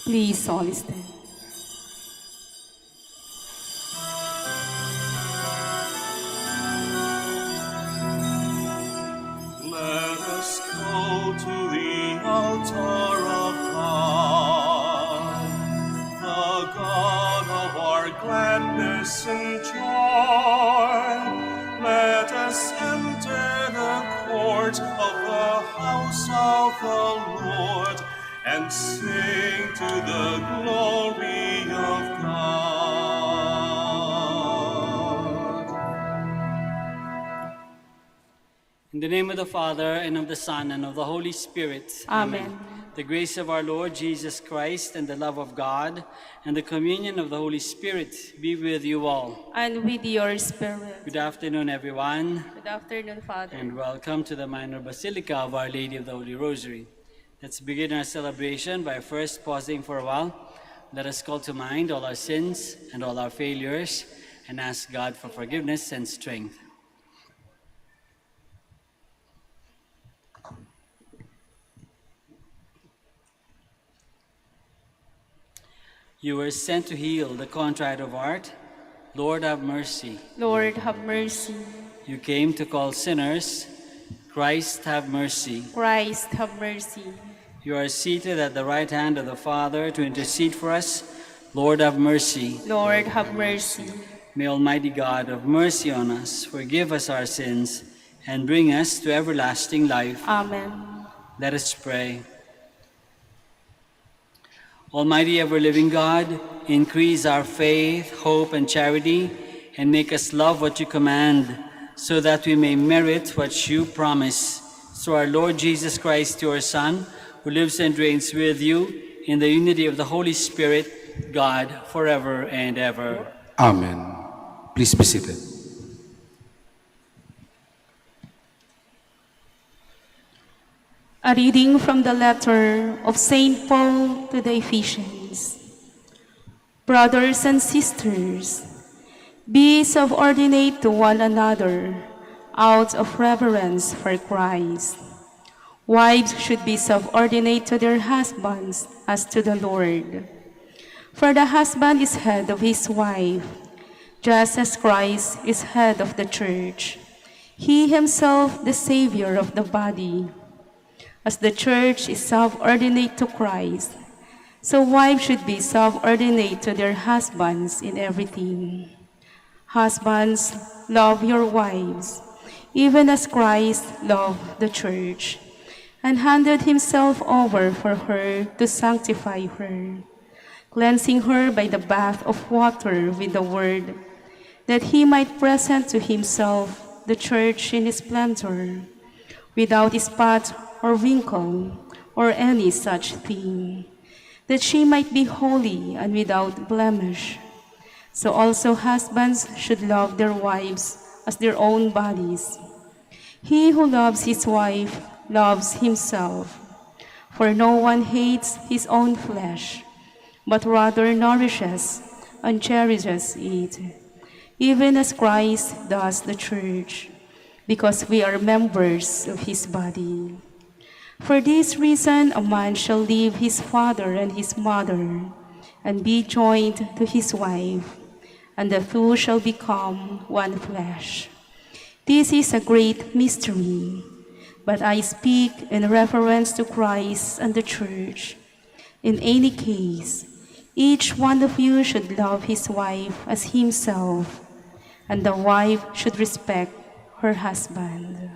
Please all stand. Let us go to the altar of God, the God of our gladness and joy. Let us enter the court of the house of the Lord and sing to the glory of God. In the name of the Father, and of the Son, and of the Holy Spirit. Amen. The grace of our Lord Jesus Christ, and the love of God, and the communion of the Holy Spirit be with you all. And with your spirit. Good afternoon, everyone, Good afternoon, Father. and welcome to the Minor Basilica of Our Lady of the Holy Rosary. Let's begin our celebration by first pausing for a while. Let us call to mind all our sins and all our failures, and ask God for forgiveness and strength. You were sent to heal the contrite of heart. Lord, have mercy. Lord, have mercy. You came to call sinners. Christ, have mercy. Christ, have mercy. You are seated at the right hand of the Father to intercede for us. Lord, have mercy. Lord, have mercy. May Almighty God have mercy on us, forgive us our sins, and bring us to everlasting life. Amen. Let us pray. Almighty ever-living God, increase our faith, hope, and charity, and make us love what you command, so that we may merit what you promise. Through our Lord Jesus Christ, your Son, who lives and reigns with you in the unity of the Holy Spirit, God, forever and ever. Amen. Please be seated. A reading from the letter of St. Paul to the Ephesians. Brothers and sisters, be subordinate to one another out of reverence for Christ. Wives should be subordinate to their husbands as to the Lord. For the husband is head of his wife, just as Christ is head of the church, he himself the Savior of the body. As the church is subordinate to Christ, so wives should be subordinate to their husbands in everything. Husbands, love your wives, even as Christ loved the church, and handed himself over for her to sanctify her, cleansing her by the bath of water with the word, that he might present to himself the church in splendor, without spot or wrinkle, or any such thing, that she might be holy and without blemish. So also husbands should love their wives as their own bodies. He who loves his wife loves himself, for no one hates his own flesh, but rather nourishes and cherishes it, even as Christ does the church, because we are members of his body. For this reason, a man shall leave his father and his mother, and be joined to his wife, and the two shall become one flesh. This is a great mystery, but I speak in reference to Christ and the church. In any case, each one of you should love his wife as himself, and the wife should respect her husband.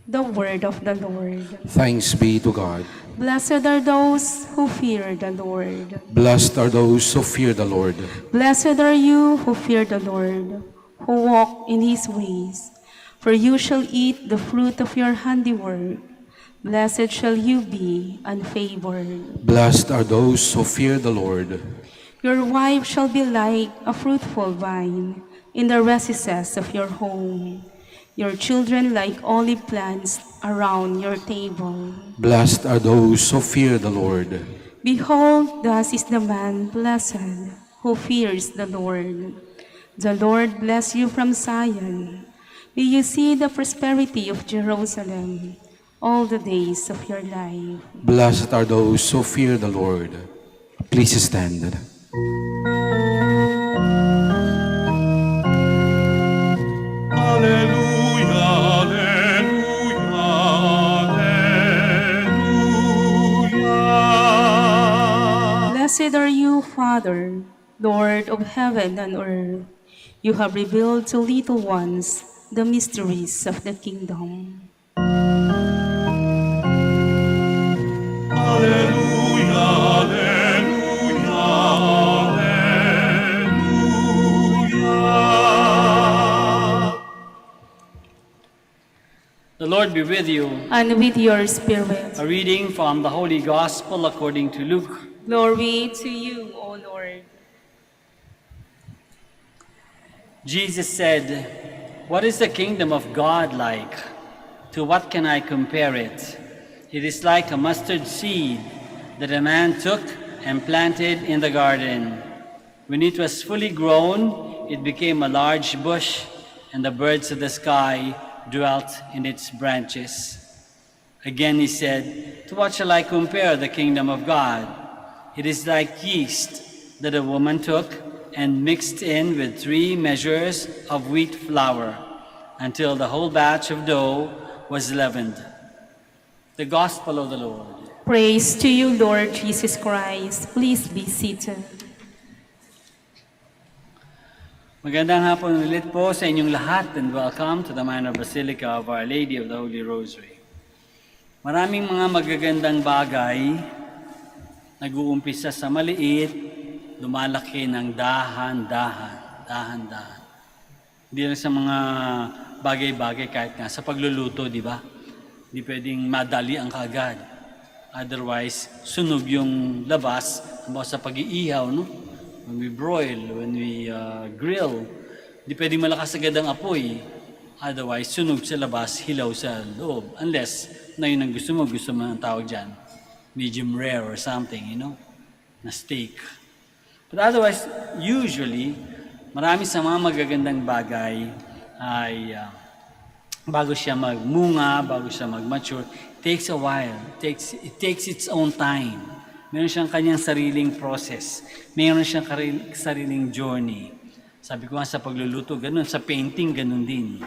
The word of the Lord. Thanks be to God. Blessed are those who fear the Lord. Blessed are those who fear the Lord. Blessed are you who fear the Lord, who walk in his ways. For you shall eat the fruit of your handiwork. Blessed shall you be and favored. Blessed are those who fear the Lord. Your wife shall be like a fruitful vine in the recesses of your home, your children like olive plants around your table. Blessed are those who fear the Lord. Behold, thus is the man blessed who fears the Lord. The Lord bless you from Zion. May you see the prosperity of Jerusalem. all the days of your life. Blessed are those who fear the Lord. Please stand. Alleluia, alleluia, alleluia. Blessed are you, Father, Lord of heaven and earth. You have revealed to little ones the mysteries of the kingdom. Alleluia, alleluia, alleluia. The Lord be with you. And with your spirit. A reading from the Holy Gospel according to Luke. Glory to you, O Lord. Jesus said, "What is the kingdom of God like? To what can I compare it? It is like a mustard seed that a man took and planted in the garden. When it was fully grown, it became a large bush, and the birds of the sky dwelt in its branches." Again he said, "To what shall I compare the kingdom of God? It is like yeast that a woman took and mixed in with 3 measures of wheat flour until the whole batch of dough was leavened." The Gospel of the Lord. Praise to you, Lord Jesus Christ. Please be seated. Magandang hapon ulit po sa inyong lahat and welcome to the Minor Basilica of Our Lady of the Holy Rosary. Maraming mga magagandang bagay nag-uumpisa sa maliit, lumalaki ng dahan-dahan. Hindi lang sa mga bagay-bagay kahit nga sa pagluluto, di ba? Hindi pwedeng madali ang kaagad. Otherwise, sunog yung labas sa pag-iihaw, no? When we broil, when we grill, hindi pwedeng malakas agad ang apoy. Otherwise, sunog sa labas, hilaw sa loob. Unless, na yun ang gusto mo ang tawag dyan. Medium rare or something, na steak. But otherwise, usually, marami sa mga magagandang bagay ay bago siya magmunga, bago siya mag-mature, it takes a while. It takes its own time. Meron siyang kanyang sariling process. Meron siyang sariling journey. Sabi ko nga sa pagluluto, ganun. Sa painting, ganun din.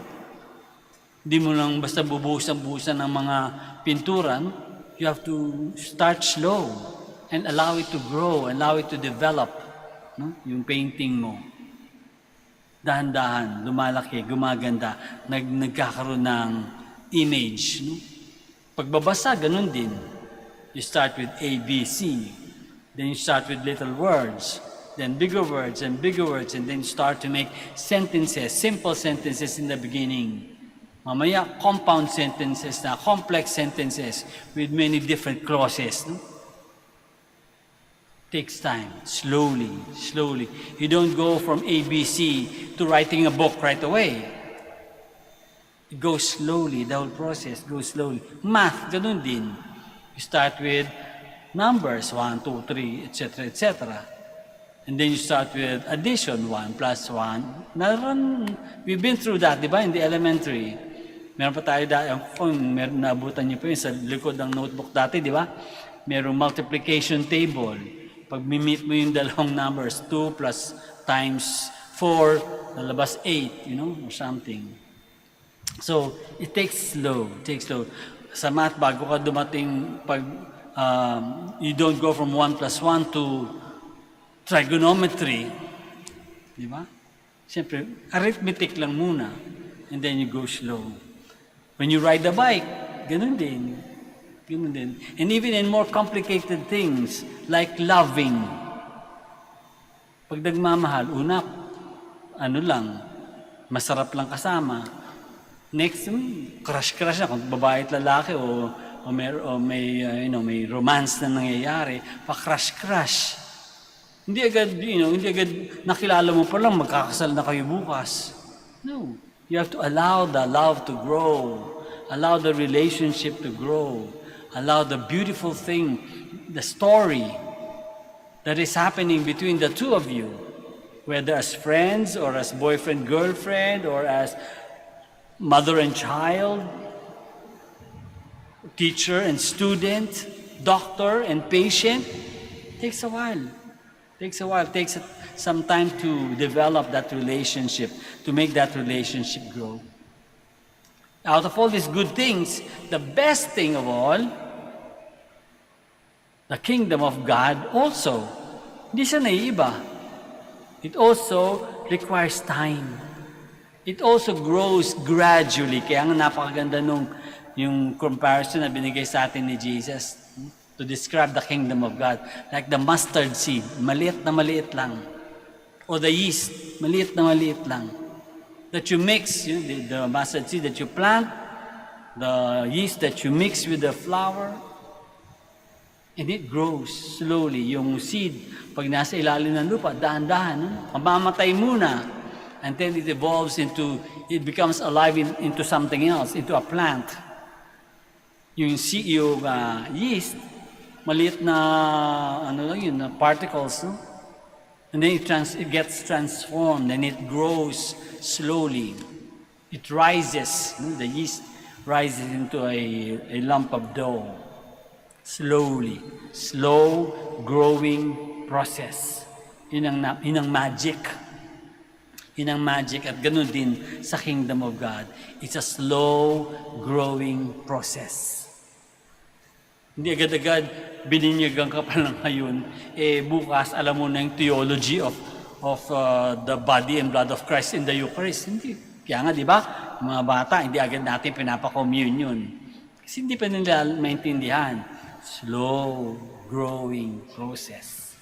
Hindi mo lang basta bubuhusan ng mga pinturan. You have to start slow and allow it to grow, allow it to develop. No? Yung painting mo. Dahan-dahan, lumalaki, gumaganda, nagkakaroon ng image. No? Pagbabasa, ganun din. You start with A, B, C. Then you start with little words. Then bigger words, and then you start to make sentences, simple sentences in the beginning. Mamaya, compound sentences na, complex sentences with many different clauses. No? Takes time, slowly. You don't go from ABC to writing a book right away. It goes slowly, the whole process goes slowly. Math, ganun din. You start with numbers, 1, 2, 3, etc. And then you start with addition, 1 plus 1. We've been through that, di ba, in the elementary. Meron pa tayo kung naabutan niyo po yun sa likod ng notebook dati, di ba? Merong multiplication table. Pag mi-meet mo yung dalawang numbers, 2 plus times 4, nalabas 8, or something. So, it takes slow. Sa math, bago ka dumating, you don't go from 1 plus 1 to trigonometry. Di ba? Siyempre, arithmetic lang muna. And then you go slow. When you ride a bike, ganun din. And even in more complicated things, like loving. Pag nagmamahal, una, masarap lang kasama. Next, crush na. Kung babae at lalaki o may romance na nangyayari, pa-crush. Hindi agad nakilala mo pa lang, magkakasal na kayo bukas. No. You have to allow the love to grow. Allow the relationship to grow. Allow the beautiful thing, the story that is happening between the two of you, whether as friends or as boyfriend, girlfriend, or as mother and child. teacher and student, doctor and patient, takes a while. Takes a while. Takes some time to develop that relationship, to make that relationship grow. Out of all these good things, the best thing of all, the kingdom of God also. Hindi siya naiiba. It also requires time. It also grows gradually. Kaya nga napakaganda nung yung comparison na binigay sa atin ni Jesus to describe the kingdom of God. Like the mustard seed, maliit na maliit lang. Or the yeast, maliit na maliit lang. That you mix, the mustard seed that you plant, the yeast that you mix with the flour, and it grows slowly. Yung seed, pag nasa ilalim ng lupa, dahan-dahan, mamamatay muna. And then it evolves it becomes alive into something else, into a plant. Yung yeast, maliit na, particles, no? And then it gets transformed and it grows slowly. It rises, the yeast rises into a lump of dough. Slowly. Slow growing process. Yun ang magic. Yun ang magic at ganun din sa kingdom of God. It's a slow growing process. Hindi agad-agad bininyagan ka pa lang ngayon, bukas alam mo na yung theology of the body and blood of Christ in the Eucharist. Hindi. Kaya nga, di ba, mga bata, hindi agad natin pinapa-communion. Kasi hindi pa nila maintindihan. Slow growing process.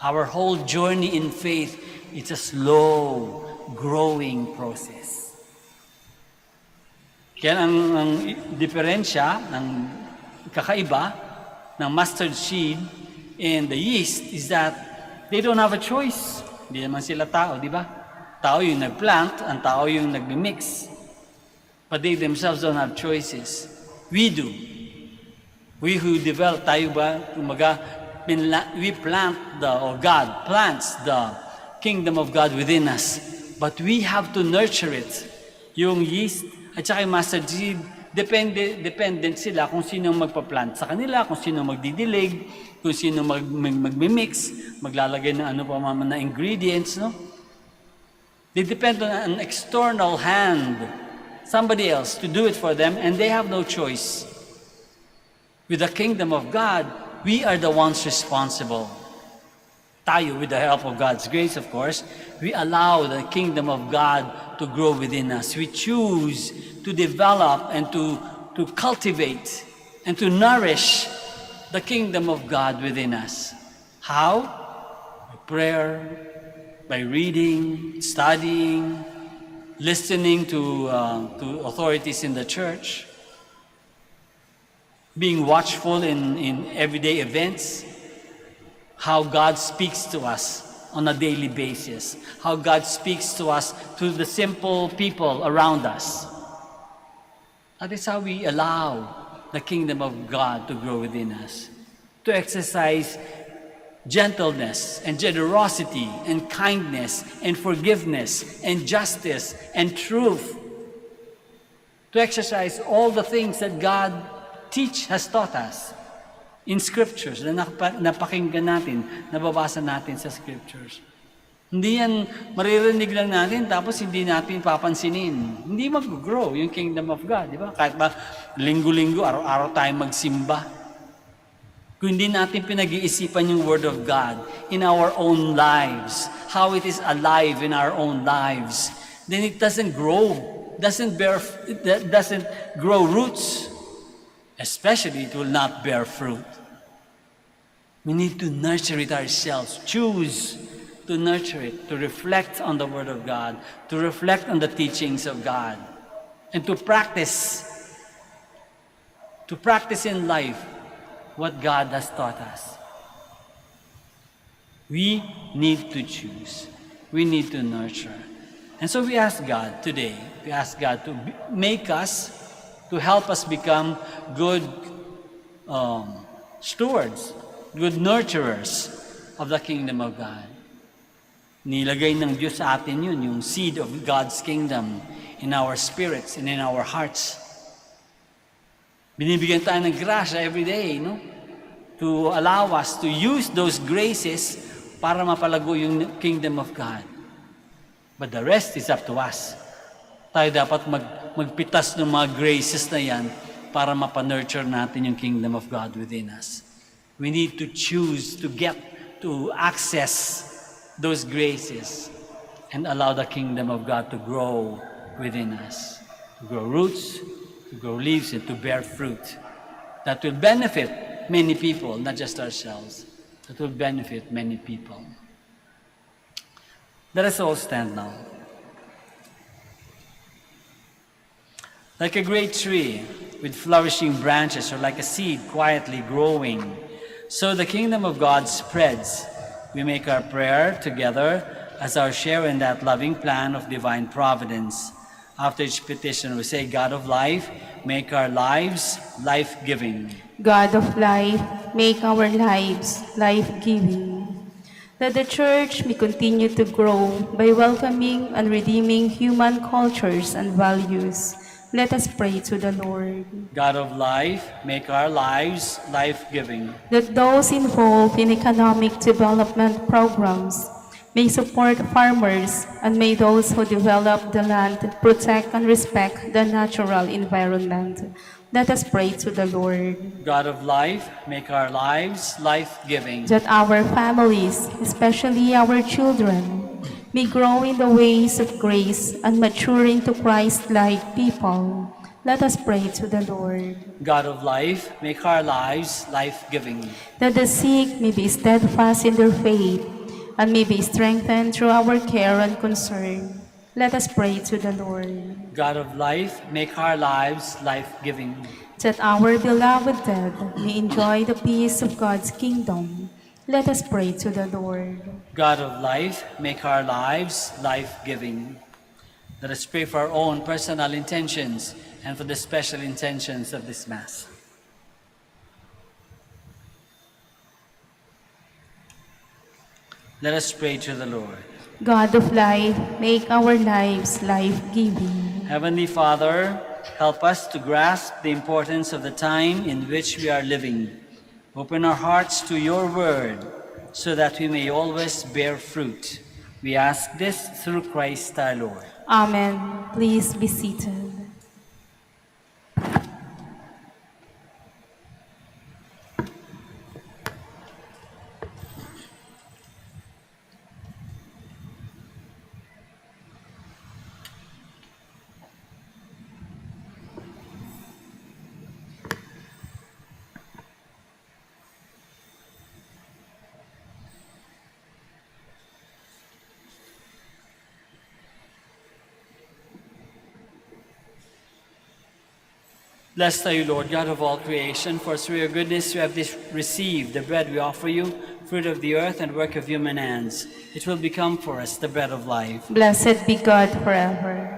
Our whole journey in faith, it's a slow growing process. Kaya ang diferensya ng kakaiba ng mustard seed and the yeast is that they don't have a choice. Hindi naman sila tao, di ba? Tao yung nagplant, ang tao yung nagmimix. But they themselves don't have choices. We do. We who develop, tayo ba, we plant God plants the kingdom of God within us. But we have to nurture it. Yung yeast at saka yung mustard seed, dependent sila kung sino magpa-plant sa kanila, kung sino magdidilig, kung sino magmimix, maglalagay ng na ingredients, no? They depend on an external hand, somebody else to do it for them, and they have no choice. With the kingdom of God, we are the ones responsible. Tayo, with the help of God's grace, of course, we allow the kingdom of God to grow within us. We choose to develop and to cultivate and to nourish the kingdom of God within us. How? By prayer, by reading, studying, listening to authorities in the church, being watchful in everyday events, how God speaks to us on a daily basis, how God speaks to us through the simple people around us. That is how we allow the kingdom of God to grow within us, to exercise gentleness and generosity and kindness and forgiveness and justice and truth, to exercise all the things that God has taught us in scriptures na napakinggan natin, nababasa natin sa scriptures. Hindi yan maririnig lang natin tapos hindi natin papansinin. Hindi mag-grow yung kingdom of God, di ba? Kahit ba linggo-linggo, araw-araw tayo magsimba. Kung hindi natin pinag-iisipan yung Word of God in our own lives, how it is alive in our own lives, then it doesn't grow, doesn't grow roots. Especially, it will not bear fruit. We need to nurture it ourselves. Choose to nurture it, to reflect on the Word of God, to reflect on the teachings of God, and to practice in life what God has taught us. We need to choose. We need to nurture. And so we ask God today, we ask God to make us, to help us become good stewards, good nurturers of the kingdom of God. Nilagay ng Diyos sa atin yun, yung seed of God's kingdom in our spirits and in our hearts. Binibigyan tayo ng grasya every day, no? To allow us to use those graces para mapalago yung kingdom of God. But the rest is up to us. Tayo dapat magpitas ng mga graces na yan para mapanurture natin yung kingdom of God within us. We need to choose to access those graces and allow the kingdom of God to grow within us. To grow roots, to grow leaves, and to bear fruit that will benefit many people, not just ourselves. That will benefit many people. Let us all stand now. Like a great tree with flourishing branches, or like a seed quietly growing, so the kingdom of God spreads. We make our prayer together as our share in that loving plan of divine providence. After each petition, we say, God of life, make our lives life-giving. God of life, make our lives life-giving. That the Church may continue to grow by welcoming and redeeming human cultures and values. Let us pray to the Lord. God of life, make our lives life-giving. That those involved in economic development programs may support farmers, and may those who develop the land protect and respect the natural environment. Let us pray to the Lord. God of life, make our lives life-giving. That our families, especially our children, may grow in the ways of grace and mature into Christ-like people. Let us pray to the Lord. God of life, make our lives life-giving. That the sick may be steadfast in their faith and may be strengthened through our care and concern. Let us pray to the Lord. God of life, make our lives life-giving. That our beloved dead may enjoy the peace of God's kingdom. Let us pray to the Lord. God of life, make our lives life-giving. Let us pray for our own personal intentions and for the special intentions of this Mass. Let us pray to the Lord. God of life, make our lives life-giving. Heavenly Father, help us to grasp the importance of the time in which we are living. Open our hearts to your word so that we may always bear fruit. We ask this through Christ our Lord. Amen. Please be seated. Blessed are you, Lord, God of all creation, for through your goodness you have received the bread we offer you, fruit of the earth and work of human hands. It will become for us the bread of life. Blessed be God forever.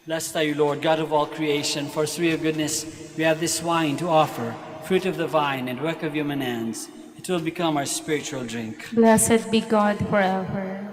Blessed are you, Lord, God of all creation, for through your goodness we have this wine to offer, fruit of the vine and work of human hands. It will become our spiritual drink. Blessed be God forever.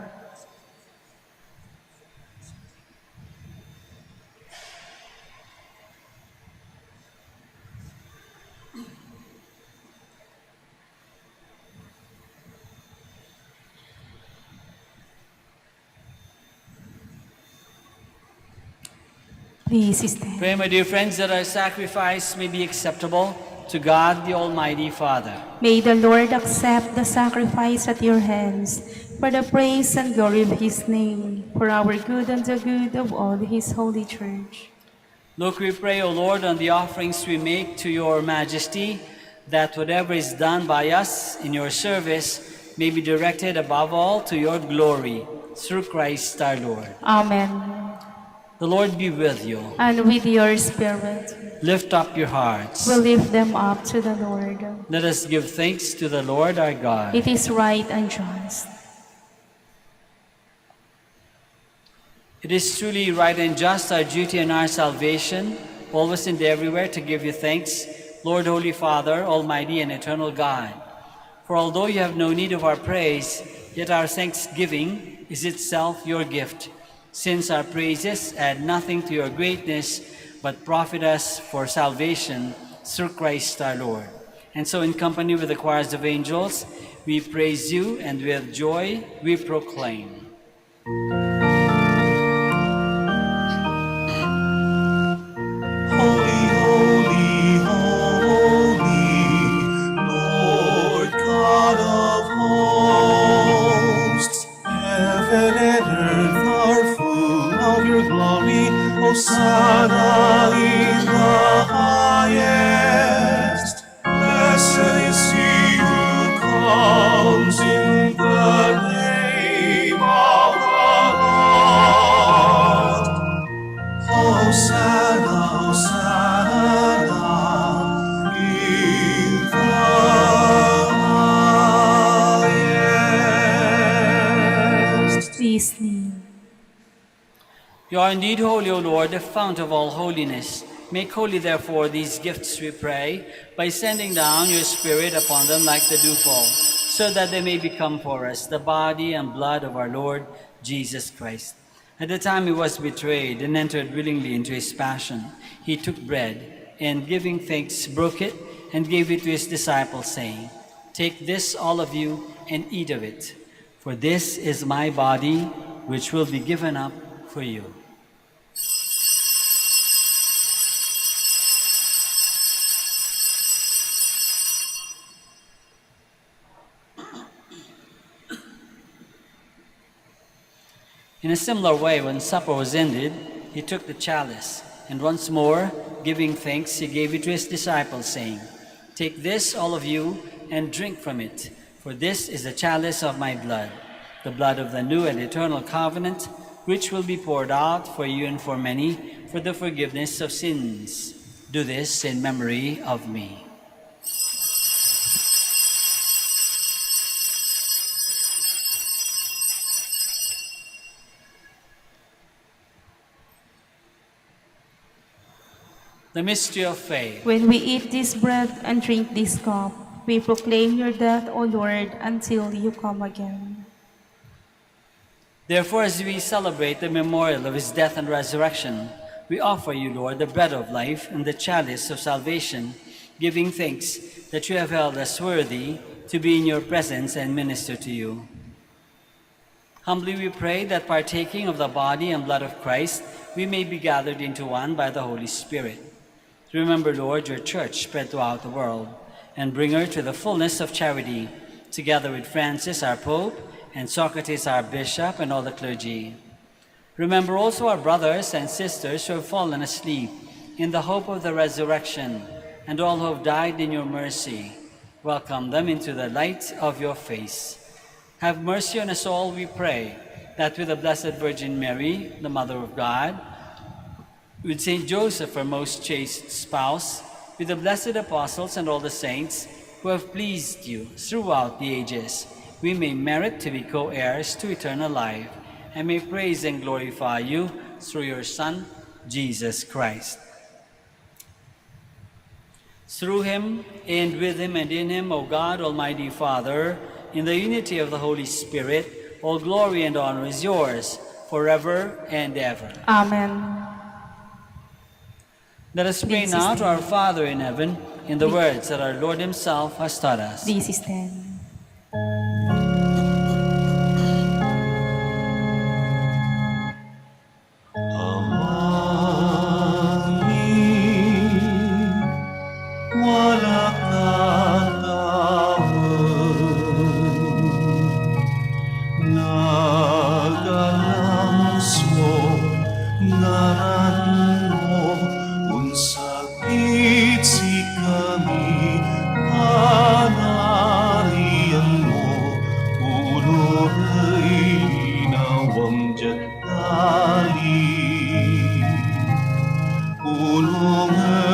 Please stand. Pray, my dear friends, that our sacrifice may be acceptable to God, the Almighty Father. May the Lord accept the sacrifice at your hands for the praise and glory of his name, for our good and the good of all his holy church. Look, we pray, O Lord, on the offerings we make to your majesty, that whatever is done by us in your service may be directed above all to your glory, through Christ our Lord. Amen. The Lord be with you. And with your spirit, Lift up your hearts. we lift them up to the Lord. Let us give thanks to the Lord our God. It is right and just. It is truly right and just, our duty and our salvation, always and everywhere to give you thanks, Lord, Holy Father, Almighty and Eternal God. For although you have no need of our praise, yet our thanksgiving is itself your gift, since our praises add nothing to your greatness, but profit us for salvation through Christ our Lord. And so in company with the choirs of angels, we praise you, and with joy we proclaim. Holy, holy, holy, Lord God of hosts. Heaven and earth are full of your glory. Hosanna in the highest. Blessed is he who comes in the name of the Lord. Hosanna, Hosanna, in the highest. Please kneel. You are indeed holy, O Lord, the fount of all holiness. Make holy, therefore, these gifts, we pray, by sending down your Spirit upon them like the dewfall, so that they may become for us the body and blood of our Lord Jesus Christ. At the time he was betrayed and entered willingly into his passion, he took bread, and giving thanks, broke it, and gave it to his disciples, saying, "Take this, all of you, and eat of it, for this is my body, which will be given up for you." In a similar way, when supper was ended, he took the chalice, and once more, giving thanks, he gave it to his disciples, saying, "Take this, all of you, and drink from it, for this is the chalice of my blood, the blood of the new and eternal covenant, which will be poured out for you and for many for the forgiveness of sins. Do this in memory of me." The mystery of faith. When we eat this bread and drink this cup, we proclaim your death, O Lord, until you come again. Therefore, as we celebrate the memorial of his death and resurrection, we offer you, Lord, the bread of life and the chalice of salvation, giving thanks that you have held us worthy to be in your presence and minister to you. Humbly we pray that partaking of the body and blood of Christ, we may be gathered into one by the Holy Spirit. Remember, Lord, your church spread throughout the world, and bring her to the fullness of charity, together with Francis, our Pope, and Socrates, our Bishop, and all the clergy. Remember also our brothers and sisters who have fallen asleep in the hope of the resurrection, and all who have died in your mercy. Welcome them into the light of your face. Have mercy on us all, we pray, that with the Blessed Virgin Mary, the Mother of God, with Saint Joseph, our most chaste spouse, with the blessed apostles and all the saints who have pleased you throughout the ages, we may merit to be co-heirs to eternal life, and may praise and glorify you through your Son, Jesus Christ. Through him, and with him, and in him, O God, Almighty Father, in the unity of the Holy Spirit, all glory and honor is yours, forever and ever. Amen. Let us pray now to our Father in heaven, in the words that our Lord himself has taught us. This is 10. Wala kataon, nagalangos mo, ngaran mo, unsakit si kami, panarian mo, ulo ay linawang jatali. Ulungan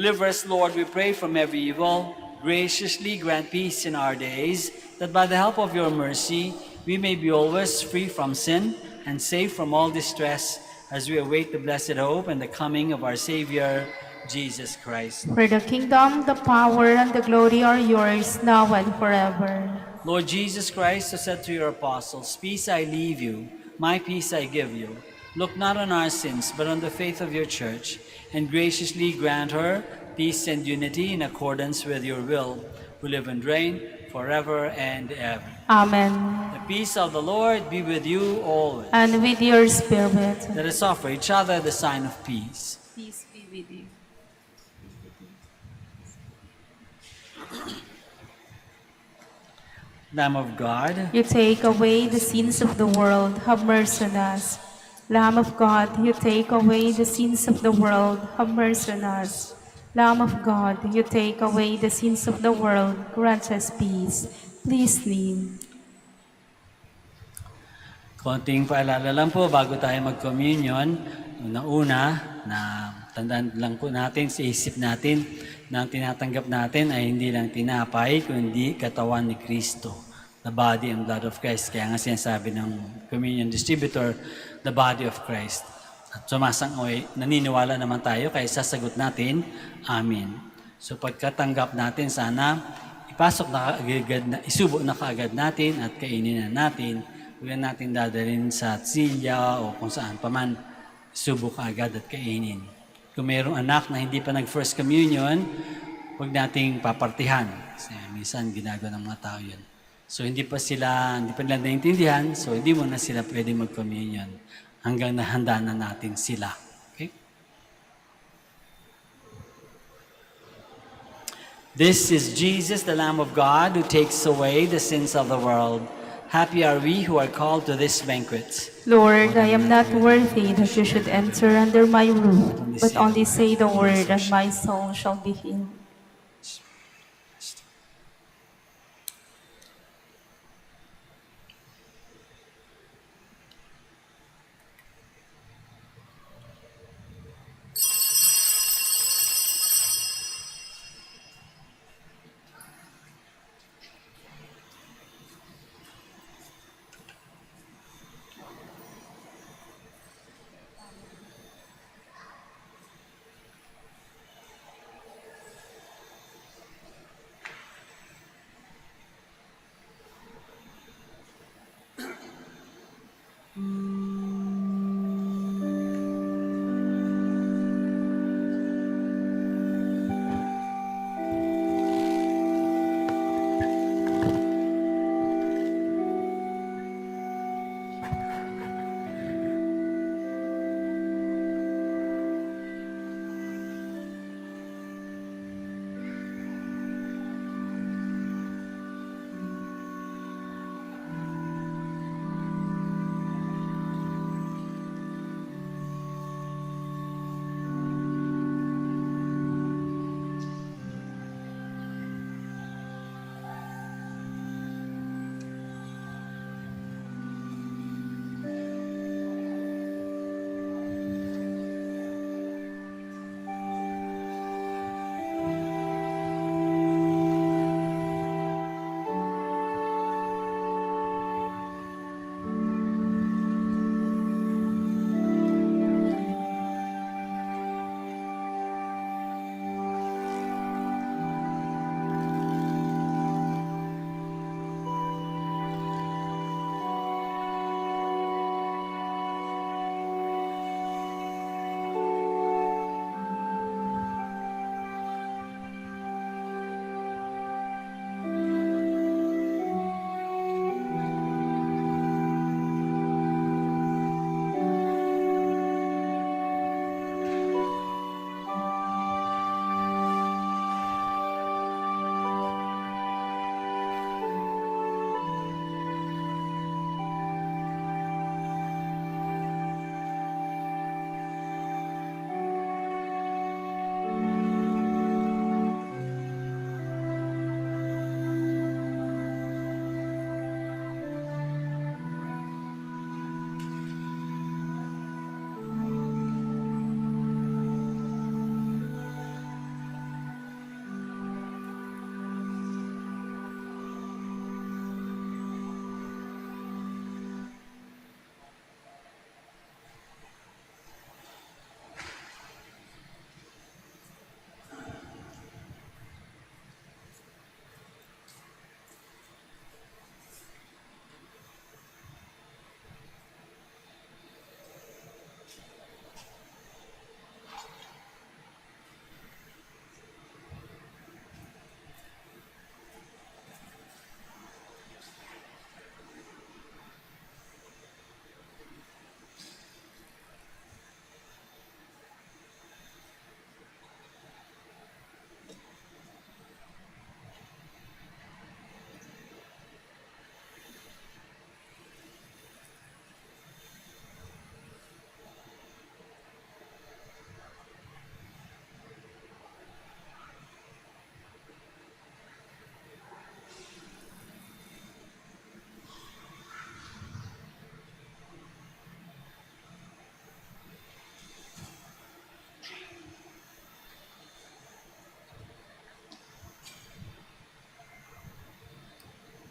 Deliver us, Lord, we pray, from every evil. Graciously grant peace in our days, that by the help of your mercy we may be always free from sin and safe from all distress, as we await the blessed hope and the coming of our Savior, Jesus Christ. For the kingdom, the power, and the glory are yours, now and forever. Lord Jesus Christ, who said to your apostles, "Peace I leave you, my peace I give you," look not on our sins, but on the faith of your church, and graciously grant her peace and unity in accordance with your will, who live and reign forever and ever. Amen. The peace of the Lord be with you always. And with your spirit. Let us offer each other the sign of peace. Peace be with you. Lamb of God, You take away the sins of the world, have mercy on us. Lamb of God, you take away the sins of the world, have mercy on us. Lamb of God, you take away the sins of the world, grant us peace. Please kneel. konting paalala lang po bago tayo mag-communion. Una-una, na tandaan lang po natin sa isip natin na ang tinatanggap natin ay hindi lang tinapay, kundi katawan ni Kristo. The body and blood of Christ. Kaya nga sinasabi ng communion distributor, the body of Christ. At sumasang-oy, naniniwala naman tayo, kaya sasagot natin, Amen. So pagkatanggap natin, sana ipasok na kaagad, isubo na kaagad natin at kainin na natin. Huwag natin dadalhin sa tsilya o kung saan pa man, isubo kaagad at kainin. Kung mayroong anak na hindi pa nag-first communion, huwag nating papartihan. Kasi minsan ginagawa ng mga tao yun. So hindi pa nila naiintindihan, so hindi mo na sila pwede mag-communion hanggang nahanda na natin sila. Okay? This is Jesus, the Lamb of God, who takes away the sins of the world. Happy are we who are called to this banquet. Lord, I am not worthy that you should enter under my roof, but only say the word, and my soul shall be healed.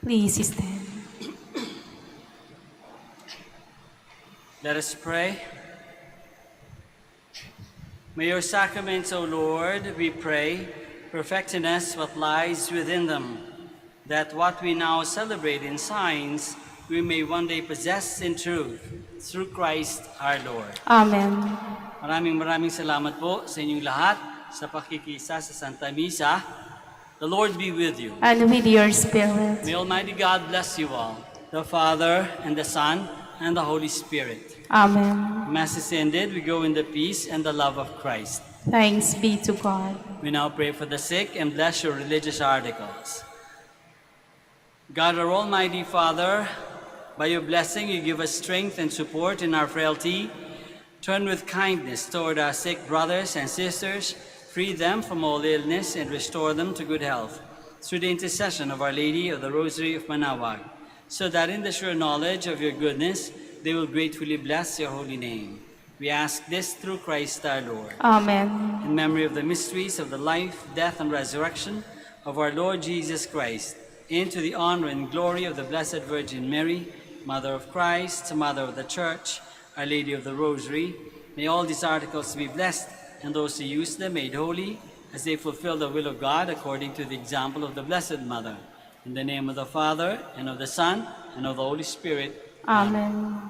Please stand. Let us pray. May your sacraments, O Lord, we pray, perfect in us what lies within them, that what we now celebrate in signs, we may one day possess in truth, through Christ our Lord. Amen. Maraming salamat po sa inyong lahat sa pakikisa sa Santa Misa. The Lord be with you. And with your spirit. May Almighty God bless you all, the Father, and the Son, and the Holy Spirit. Amen. Mass is ended. We go in the peace and the love of Christ. Thanks be to God. We now pray for the sick and bless your religious articles. God, our Almighty Father, by your blessing you give us strength and support in our frailty. Turn with kindness toward our sick brothers and sisters, free them from all illness, and restore them to good health, through the intercession of Our Lady of the Rosary of Manaoag, so that in the sure knowledge of your goodness, they will gratefully bless your holy name. We ask this through Christ our Lord. Amen. In memory of the mysteries of the life, death, and resurrection of our Lord Jesus Christ, into the honor and glory of the Blessed Virgin Mary, Mother of Christ, Mother of the Church, Our Lady of the Rosary, may all these articles be blessed, and those who use them made holy, as they fulfill the will of God according to the example of the Blessed Mother. In the name of the Father, and of the Son, and of the Holy Spirit. Amen.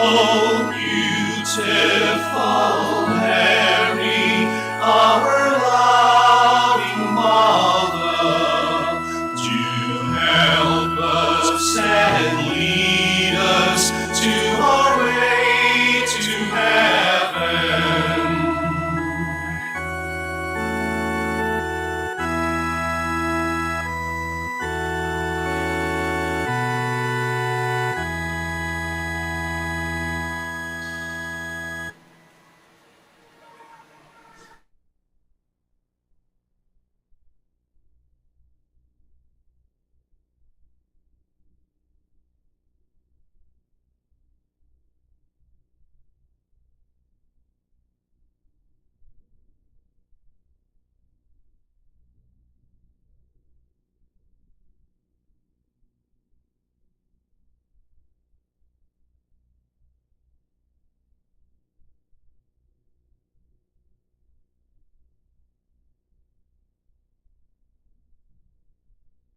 Oh, beautiful